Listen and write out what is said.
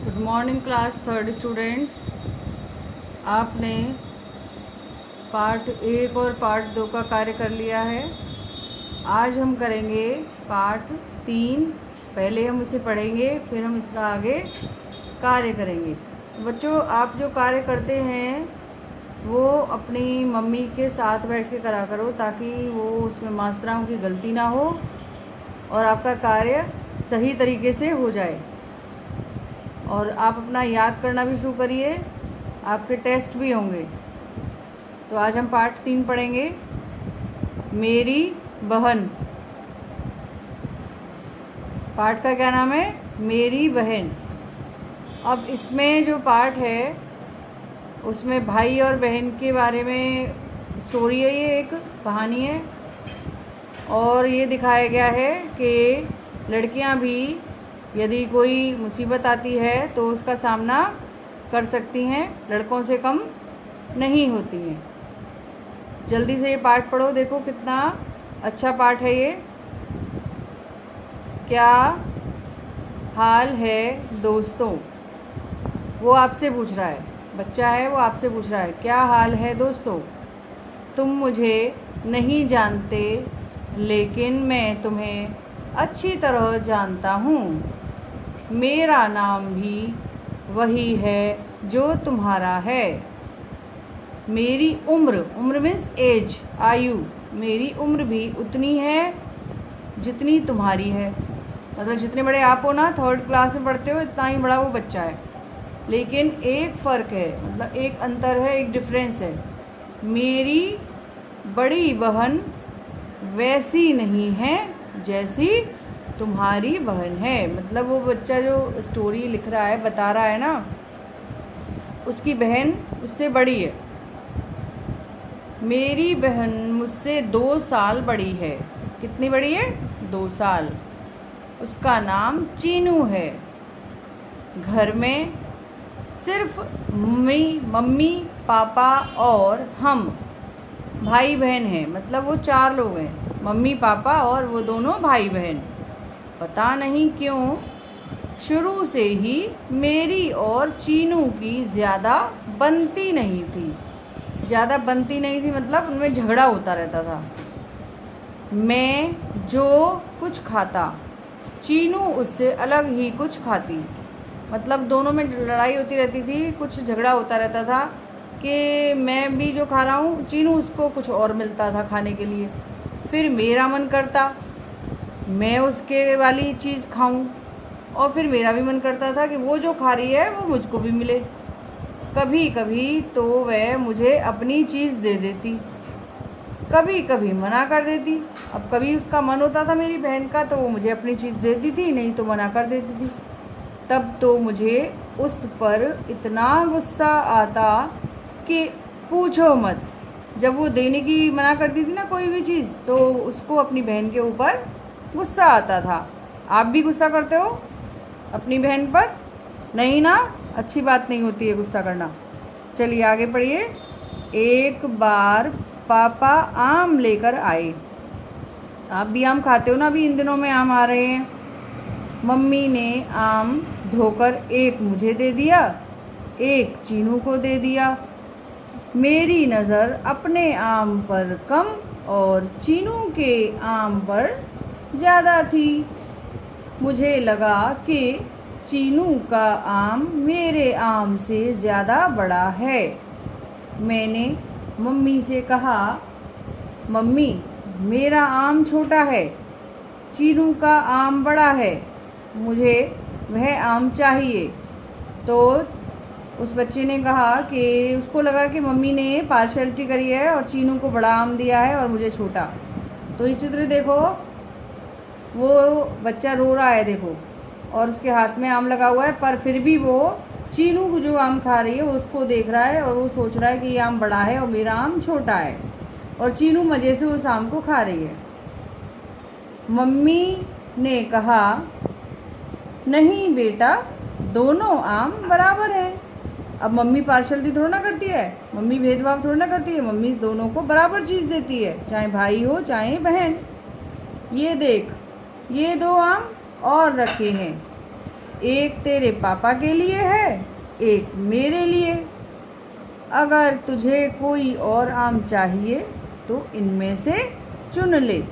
Good morning class third students. आपने part 1 और part 2 का कार्य कर लिया है। आज हम करेंगे पार्ट 3। पहले हम इसे पढ़ेंगे, फिर हम इसका आगे कार्य करेंगे। बच्चों, आप जो कार्य करते हैं वो अपनी मम्मी के साथ बैठ के करा करो, ताकि वो उसमें मात्राओं की गलती ना हो और आपका कार्य सही तरीके से हो जाए। और आप अपना याद करना भी शुरू करिए, आपके टेस्ट भी होंगे। तो आज हम पार्ट 3 पढ़ेंगे, मेरी बहन। पार्ट का क्या नाम है? मेरी बहन। अब इसमें जो पार्ट है उसमें भाई और बहन के बारे में स्टोरी है, ये एक कहानी है। और ये दिखाया गया है कि लड़कियां भी यदि कोई मुसीबत आती है तो उसका सामना कर सकती हैं, लड़कों से कम नहीं होती हैं। जल्दी से ये पाठ पढ़ो, देखो कितना अच्छा पाठ है ये। क्या हाल है दोस्तों? वो आपसे पूछ रहा है, बच्चा है वो आपसे पूछ रहा है, क्या हाल है दोस्तों? तुम मुझे नहीं जानते, लेकिन मैं तुम्हें अच्छी तरह जानता हूँ। मेरा नाम भी वही है जो तुम्हारा है। मेरी उम्र मीन्स एज, आयु, मेरी उम्र भी उतनी है जितनी तुम्हारी है। मतलब जितने बड़े आप हो ना, थर्ड क्लास में पढ़ते हो, इतना ही बड़ा वो बच्चा है। लेकिन एक फ़र्क है, मतलब एक अंतर है, एक डिफरेंस है। मेरी बड़ी बहन वैसी नहीं है जैसी तुम्हारी बहन है। मतलब वो बच्चा जो स्टोरी लिख रहा है, बता रहा है ना, उसकी बहन उससे बड़ी है। मेरी बहन मुझसे 2 साल बड़ी है। कितनी बड़ी है? 2 साल। उसका नाम चीनू है। घर में सिर्फ मम्मी पापा और हम भाई बहन हैं। मतलब वो 4 लोग हैं, मम्मी पापा और वो दोनों भाई बहन। पता नहीं क्यों शुरू से ही मेरी और चीनू की ज़्यादा बनती नहीं थी। ज़्यादा बनती नहीं थी मतलब उनमें झगड़ा होता रहता था। मैं जो कुछ खाता, चीनू उससे अलग ही कुछ खाती। मतलब दोनों में लड़ाई होती रहती थी, कुछ झगड़ा होता रहता था कि मैं भी जो खा रहा हूँ, चीनू उसको कुछ और मिलता था खाने के लिए। फिर मेरा मन करता मैं उसके वाली चीज़ खाऊं, और फिर मेरा भी मन करता था कि वो जो खा रही है वो मुझको भी मिले। कभी कभी तो वह मुझे अपनी चीज़ दे देती, कभी कभी मना कर देती। अब कभी उसका मन होता था मेरी बहन का तो वो मुझे अपनी चीज़ देती थी, नहीं तो मना कर देती थी। तब तो मुझे उस पर इतना गुस्सा आता कि पूछो मत। जब वो देने की मना करती थी ना कोई भी चीज़, तो उसको अपनी बहन के ऊपर गुस्सा आता था। आप भी गुस्सा करते हो अपनी बहन पर? नहीं ना, अच्छी बात नहीं होती है गुस्सा करना। चलिए आगे पढ़िए। एक बार पापा आम लेकर आए। आप भी आम खाते हो ना, अभी इन दिनों में आम आ रहे हैं। मम्मी ने आम धोकर एक मुझे दे दिया, एक चीनू को दे दिया। मेरी नज़र अपने आम पर कम और चीनू के आम पर ज़्यादा थी। मुझे लगा कि चीनू का आम मेरे आम से ज़्यादा बड़ा है। मैंने मम्मी से कहा, मम्मी मेरा आम छोटा है, चीनू का आम बड़ा है, मुझे वह आम चाहिए। तो उस बच्चे ने कहा कि उसको लगा कि मम्मी ने पार्शलिटी करी है और चीनू को बड़ा आम दिया है और मुझे छोटा। तो ये चित्र देखो, वो बच्चा रो रहा है देखो, और उसके हाथ में आम लगा हुआ है, पर फिर भी वो चीनू को जो आम खा रही है उसको देख रहा है और वो सोच रहा है कि ये आम बड़ा है और मेरा आम छोटा है, और चीनू मज़े से उस आम को खा रही है। मम्मी ने कहा, नहीं बेटा, दोनों आम बराबर हैं। अब मम्मी पार्शलिटी थोड़ा ना करती है, मम्मी भेदभाव थोड़ा ना करती है, मम्मी दोनों को बराबर चीज़ देती है, चाहे भाई हो चाहे बहन। ये देख, ये 2 आम और रखे हैं, एक तेरे पापा के लिए है, एक मेरे लिए। अगर तुझे कोई और आम चाहिए तो इनमें से चुन ले।